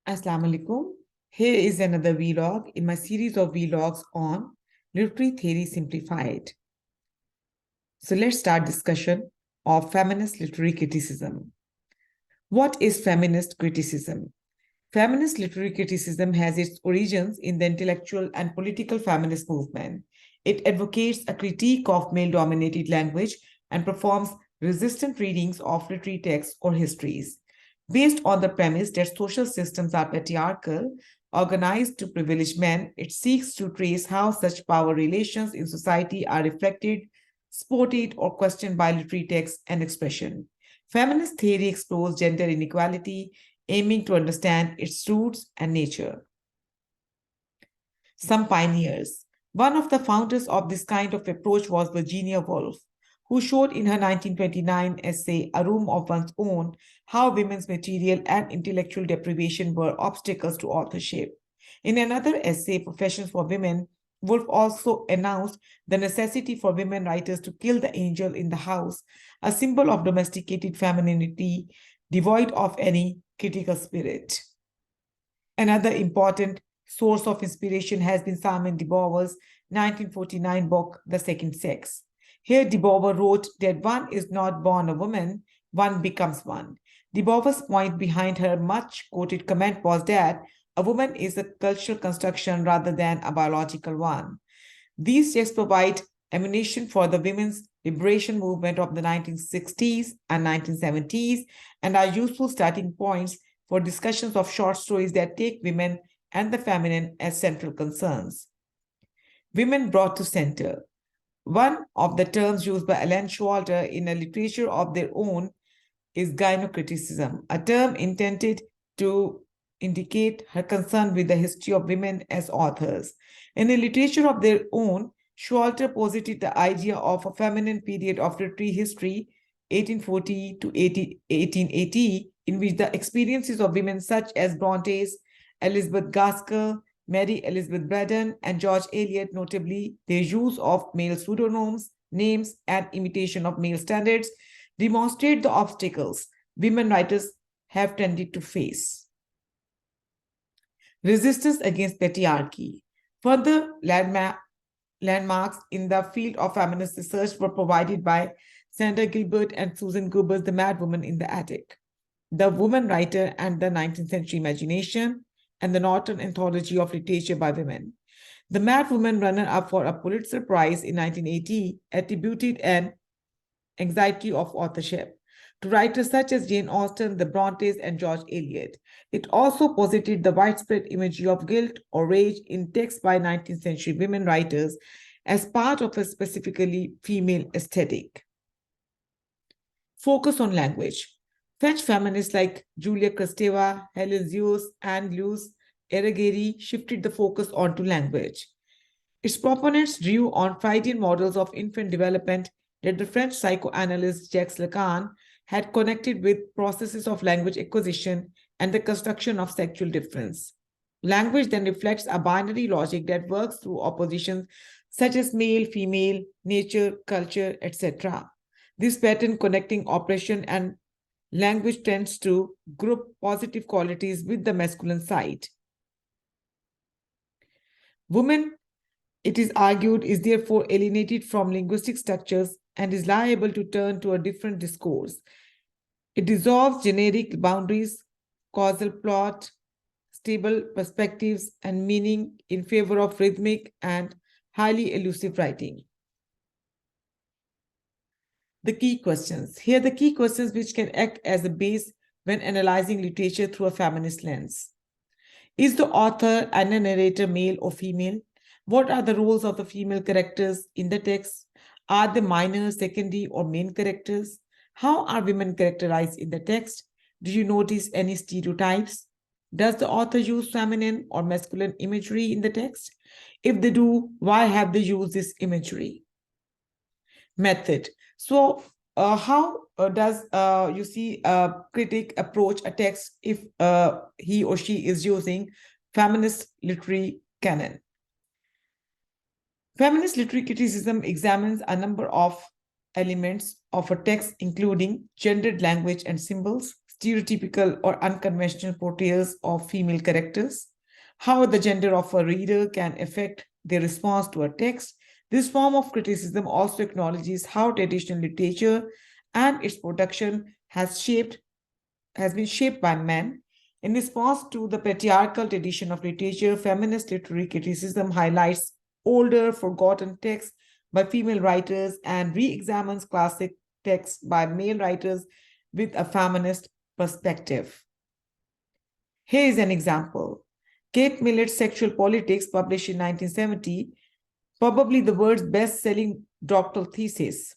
Assalamu alaikum. Here is another vlog in my series of vlogs on literary theory simplified. So let's start discussion of feminist literary criticism. What is feminist criticism? Feminist literary criticism has its origins in the intellectual and political feminist movement. It advocates a critique of male-dominated language and performs resistant readings of literary texts or histories. Based on the premise that social systems are patriarchal, organized to privilege men, it seeks to trace how such power relations in society are reflected, supported, or questioned by literary text and expression. Feminist theory explores gender inequality, aiming to understand its roots and nature. Some pioneers. One of the founders of this kind of approach was Virginia Woolf, who showed in her 1929 essay, A Room of One's Own, how women's material and intellectual deprivation were obstacles to authorship. In another essay, Professions for Women, Woolf also announced the necessity for women writers to kill the angel in the house, a symbol of domesticated femininity devoid of any critical spirit. Another important source of inspiration has been Simone de Beauvoir's 1949 book, The Second Sex. Here, de Beauvoir wrote that one is not born a woman, one becomes one. De Beauvoir's point behind her much-quoted comment was that a woman is a cultural construction rather than a biological one. These texts provide ammunition for the women's liberation movement of the 1960s and 1970s and are useful starting points for discussions of short stories that take women and the feminine as central concerns. Women brought to center. One of the terms used by Ellen Showalter in a literature of their own is gynocriticism, a term intended to indicate her concern with the history of women as authors. In a literature of their own, Showalter posited the idea of a feminine period of literary history, 1840 to 1880, in which the experiences of women such as Bronte's, Elizabeth Gaskell, Mary Elizabeth Braddon, and George Eliot, notably their use of male pseudonyms, names, and imitation of male standards, demonstrate the obstacles women writers have tended to face. Resistance against patriarchy. Further landmarks in the field of feminist research were provided by Sandra Gilbert and Susan Gruber's The Mad Woman in the Attic, The Woman Writer and the 19th Century Imagination, and the Norton Anthology of Literature by Women. The Mad Woman, runner-up for a Pulitzer Prize in 1980, attributed an anxiety of authorship to writers such as Jane Austen, the Brontes, and George Eliot. It also posited the widespread imagery of guilt or rage in texts by 19th century women writers as part of a specifically female aesthetic. Focus on language. French feminists like Julia Kristeva, Helen Zeus, and Luce Irigaray shifted the focus onto language. Its proponents drew on Freudian models of infant development that the French psychoanalyst Jacques Lacan had connected with processes of language acquisition and the construction of sexual difference. Language then reflects a binary logic that works through oppositions such as male, female, nature, culture, etc. This pattern connecting oppression and language tends to group positive qualities with the masculine side. Woman, it is argued, is therefore alienated from linguistic structures and is liable to turn to a different discourse. It dissolves generic boundaries, causal plot, stable perspectives, and meaning in favor of rhythmic and highly elusive writing. The key questions. Here are the key questions which can act as a base when analyzing literature through a feminist lens. Is the author and the narrator male or female? What are the roles of the female characters in the text? Are they minor, secondary, or main characters? How are women characterized in the text? Do you notice any stereotypes? Does the author use feminine or masculine imagery in the text? If they do, why have they used this imagery? Method. So, how does you see a critic approach a text if he or she is using feminist literary canon? Feminist literary criticism examines a number of elements of a text, including gendered language and symbols, stereotypical or unconventional portrayals of female characters, how the gender of a reader can affect their response to a text. This form of criticism also acknowledges how traditional literature and its production has been shaped by men. In response to the patriarchal tradition of literature, feminist literary criticism highlights older, forgotten texts by female writers and re examines classic texts by male writers with a feminist perspective. Here is an example. Kate Millet's Sexual Politics, published in 1970, probably the world's best selling doctoral thesis.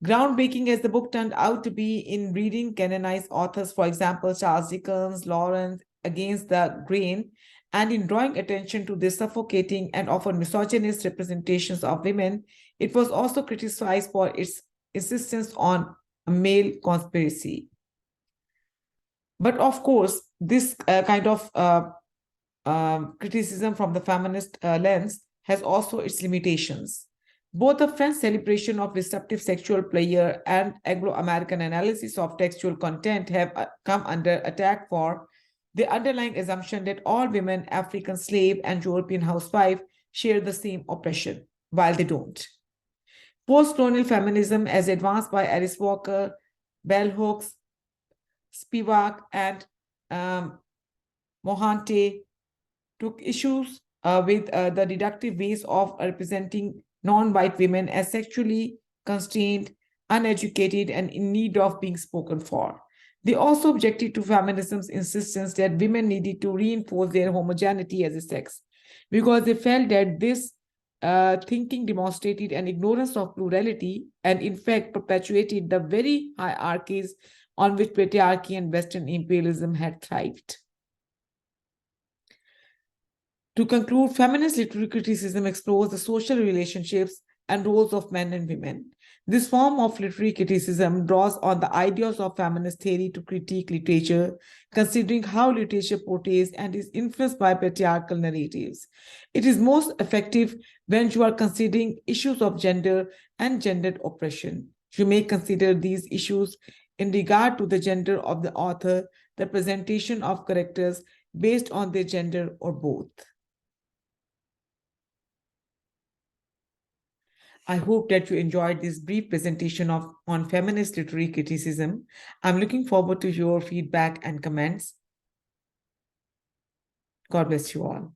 Groundbreaking as the book turned out to be in reading canonized authors, for example, Charles Dickens, Lawrence, Against the Grain, and in drawing attention to the suffocating and often misogynist representations of women, it was also criticized for its insistence on a male conspiracy. But of course, this kind of criticism from the feminist lens has also its limitations. Both the French celebration of disruptive sexual pleasure and Anglo-American analysis of textual content have come under attack for the underlying assumption that all women, African slave and European housewife, share the same oppression, while they don't. Post-colonial feminism, as advanced by Alice Walker, Bell Hooks, Spivak, and Mohante, took issues with the deductive ways of representing non-white women as sexually constrained, uneducated, and in need of being spoken for. They also objected to feminism's insistence that women needed to reinforce their homogeneity as a sex, because they felt that this thinking demonstrated an ignorance of plurality and, in fact, perpetuated the very hierarchies on which patriarchy and Western imperialism had thrived. To conclude, feminist literary criticism explores the social relationships and roles of men and women. This form of literary criticism draws on the ideas of feminist theory to critique literature, considering how literature portrays and is influenced by patriarchal narratives. It is most effective when you are considering issues of gender and gendered oppression. You may consider these issues in regard to the gender of the author, the presentation of characters based on their gender, or both. I hope that you enjoyed this brief presentation on feminist literary criticism. I'm looking forward to your feedback and comments. God bless you all.